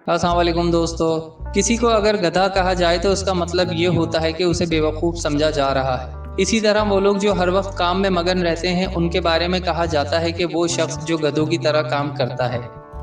अस्सलाम वालेकुम दोस्तों। किसी को अगर गधा कहा जाए तो उसका मतलब ये होता है कि उसे बेवकूफ़ समझा जा रहा है। इसी तरह वो लोग जो हर वक्त काम में मगन रहते हैं उनके बारे में कहा जाता है कि वो शख्स जो गधों की तरह काम करता है।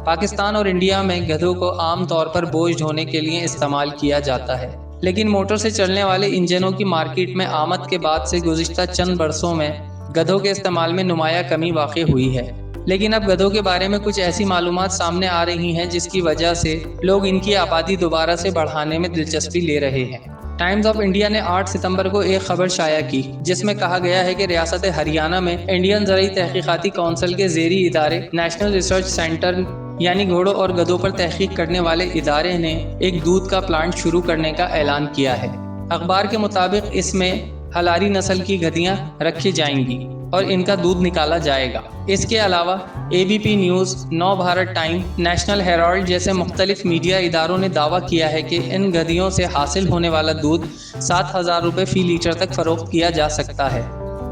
पाकिस्तान और इंडिया में गधों को आम तौर पर बोझ ढोने के लिए इस्तेमाल किया जाता है, लेकिन मोटर से चलने वाले इंजनों की मार्केट में आमद के बाद से गुज़िश्ता चंद बरसों में गधों के इस्तेमाल में नुमाया कमी वाक़ई हुई है। लेकिन अब गधों के बारे में कुछ ऐसी मालूमात सामने आ रही हैं जिसकी वजह से लोग इनकी आबादी दोबारा से बढ़ाने में दिलचस्पी ले रहे हैं। टाइम्स ऑफ इंडिया ने 8 सितंबर को एक खबर शाया की जिसमें कहा गया है कि रियासत हरियाणा में इंडियन ज़रई तहकीकाती कौंसिल के ज़ेरी इदारे नेशनल रिसर्च सेंटर यानी घोड़ों और गधों पर तहकीक करने वाले इदारे ने एक दूध का प्लांट शुरू करने का ऐलान किया है। अखबार के मुताबिक इसमें हलारी नस्ल की गधियाँ रखी जाएंगी और इनका दूध निकाला जाएगा। इसके अलावा ABP न्यूज़, नव भारत टाइम, नेशनल हेराल्ड जैसे मुख्तलिफ मीडिया इदारों ने दावा किया है कि इन गधियों से हासिल होने वाला दूध 7,000 रुपये फ़ी लीटर तक फ़रोख्त किया जा सकता है।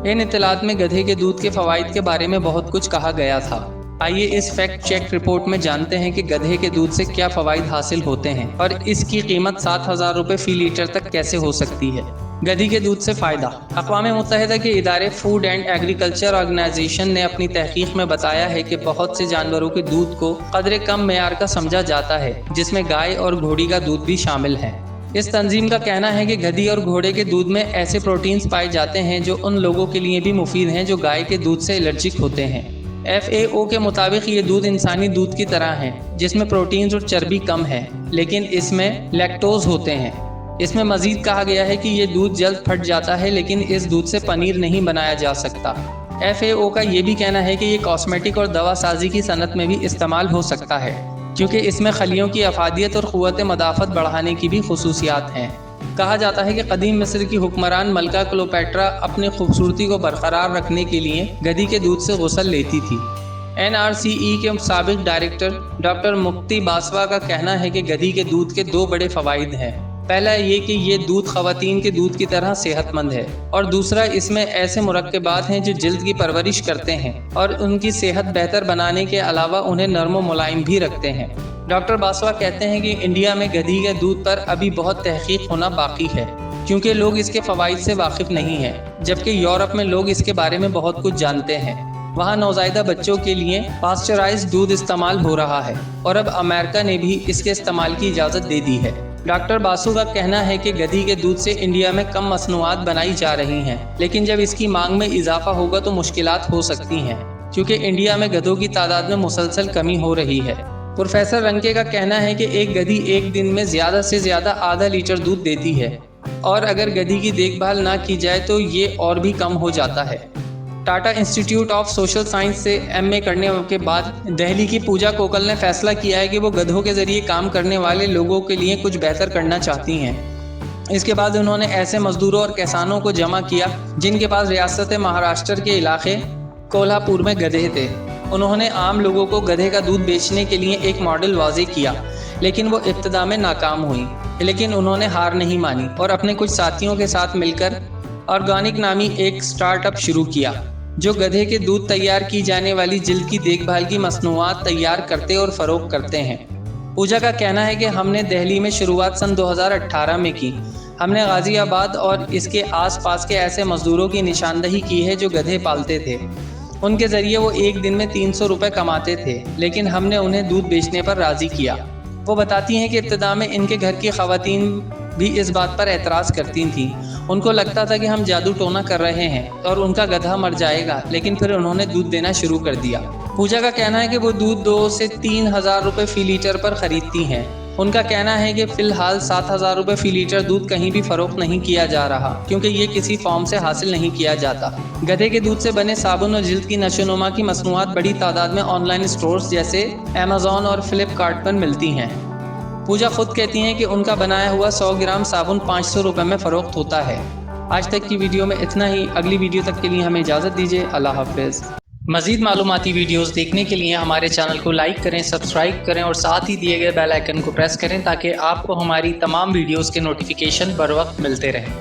इन इत्तलात में गधे के दूध के फ़वाइद के बारे में बहुत कुछ कहा गया था। आइए इस फैक्ट चेक रिपोर्ट में जानते हैं कि गधे के दूध से क्या फ़वाइद हासिल होते हैं और इसकी कीमत 7,000 रुपये फ़ी लीटर तक कैसे हो सकती है। गधी के दूध से फ़ायदा। अक़वाम मुत्तहिदा के इदारे फूड एंड एग्रीकल्चर ऑर्गेनाइजेशन ने अपनी तहकीक में बताया है कि बहुत से जानवरों के दूध को कदरे कम मेयार का समझा जाता है, जिसमें गाय और घोड़ी का दूध भी शामिल है। इस तंजीम का कहना है कि गधी और घोड़े के दूध में ऐसे प्रोटीन्स पाए जाते हैं जो उन लोगों के लिए भी मुफीद हैं जो गाय के दूध से एलर्जिक होते हैं। FAO के मुताबिक ये दूध इंसानी दूध की तरह है, जिसमें प्रोटीन्स और चर्बी कम है, लेकिन इसमें लैक्टोज होते हैं। इसमें मजीद कहा गया है कि ये दूध जल्द फट जाता है, लेकिन इस दूध से पनीर नहीं बनाया जा सकता। FAO का ये भी कहना है कि ये कॉस्मेटिक और दवा साजी की सनत में भी इस्तेमाल हो सकता है, क्योंकि इसमें खलियों की अफादियत और क़ुव्वत मदाफ़त बढ़ाने की भी ख़ुसूसियात हैं। कहा जाता है कि कदीम मिस्र की हुक्मरान मलका क्लोपेट्रा अपनी खूबसूरती को बरकरार रखने के लिए गधी के दूध से गुस्ल लेती थी। NRCE के साबिक़ डायरेक्टर डॉक्टर मुक्ति बासवा का कहना है कि गधी के दूध के 2 बड़े फ़वाइद हैं। पहला ये कि ये दूध ख़वातीन के दूध की तरह सेहतमंद है और दूसरा इसमें ऐसे मुरक्कबात हैं जो जिल्द की परवरिश करते हैं और उनकी सेहत बेहतर बनाने के अलावा उन्हें नरम व मुलायम भी रखते हैं। डॉक्टर बासवा कहते हैं कि इंडिया में गधी के दूध पर अभी बहुत तहकीक होना बाकी है, क्योंकि लोग इसके फ़वाइद से वाकिफ़ नहीं हैं, जबकि यूरोप में लोग इसके बारे में बहुत कुछ जानते हैं। वहाँ नौज़ायदा बच्चों के लिए पास्चराइज्ड दूध इस्तेमाल हो रहा है और अब अमेरिका ने भी इसके इस्तेमाल की इजाज़त दे दी है। डॉक्टर बासु का कहना है कि गधी के दूध से इंडिया में कम मसनूआत बनाई जा रही हैं, लेकिन जब इसकी मांग में इजाफा होगा तो मुश्किलात हो सकती हैं, क्योंकि इंडिया में गधों की तादाद में मुसलसल कमी हो रही है। प्रोफेसर रंके का कहना है कि एक गधी एक दिन में ज़्यादा से ज़्यादा आधा लीटर दूध देती है और अगर गधी की देखभाल ना की जाए तो ये और भी कम हो जाता है। Tata institute of social science से MA करने के बाद दिल्ली की पूजा कोकल ने फैसला किया है कि वो गधों के ज़रिए काम करने वाले लोगों के लिए कुछ बेहतर करना चाहती हैं। इसके बाद उन्होंने ऐसे मजदूरों और किसानों को जमा किया जिनके पास रियासत महाराष्ट्र के इलाके कोल्हापुर में गधे थे। उन्होंने आम लोगों को गधे का दूध बेचने के लिए एक मॉडल वाज़े किया, लेकिन वो इब्तिदा में नाकाम हुई। लेकिन उन्होंने हार नहीं मानी और अपने कुछ साथियों के साथ मिलकर ऑर्गेनिक नामी एक स्टार्टअप शुरू किया जो गधे के दूध तैयार की जाने वाली जिल्द की देखभाल की मसनूआत तैयार करते और फ़रोख्त करते हैं। पूजा का कहना है कि हमने दिल्ली में शुरुआत सन 2018 में की। हमने गाज़ियाबाद और इसके आसपास के ऐसे मज़दूरों की निशानदही की है जो गधे पालते थे। उनके ज़रिए वो एक दिन में 300 रुपये कमाते थे, लेकिन हमने उन्हें दूध बेचने पर राज़ी किया। वो बताती हैं कि इब्तिदा में इनके घर की ख़वातीन भी इस बात पर एतराज़ करती थीं। उनको लगता था कि हम जादू टोना कर रहे हैं और उनका गधा मर जाएगा, लेकिन फिर उन्होंने दूध देना शुरू कर दिया। पूजा का कहना है कि वो दूध 2 से 3,000 रुपये फ़ी लीटर पर ख़रीदती हैं। उनका कहना है कि फ़िलहाल 7,000 रुपये फ़ी लीटर दूध कहीं भी फ़रोख्त नहीं किया जा रहा, क्योंकि ये किसी फॉर्म से हासिल नहीं किया जाता। गधे के दूध से बने साबुन और जिल्द की नशोनुमा की मसनूआत बड़ी तादाद में ऑनलाइन स्टोर्स जैसे अमेज़ॉन और फ्लिपकार्ट पर मिलती हैं। पूजा खुद कहती हैं कि उनका बनाया हुआ 100 ग्राम साबुन 500 रुपये में फ़रोख्त होता है। आज तक की वीडियो में इतना ही। अगली वीडियो तक के लिए हमें इजाज़त दीजिए। अल्लाह हाफ़िज़। मज़ीद मालूमाती वीडियोस देखने के लिए हमारे चैनल को लाइक करें, सब्सक्राइब करें और साथ ही दिए गए बेल आइकन को प्रेस करें ताकि आपको हमारी तमाम वीडियोस के नोटिफिकेशन बर वक्त मिलते रहें।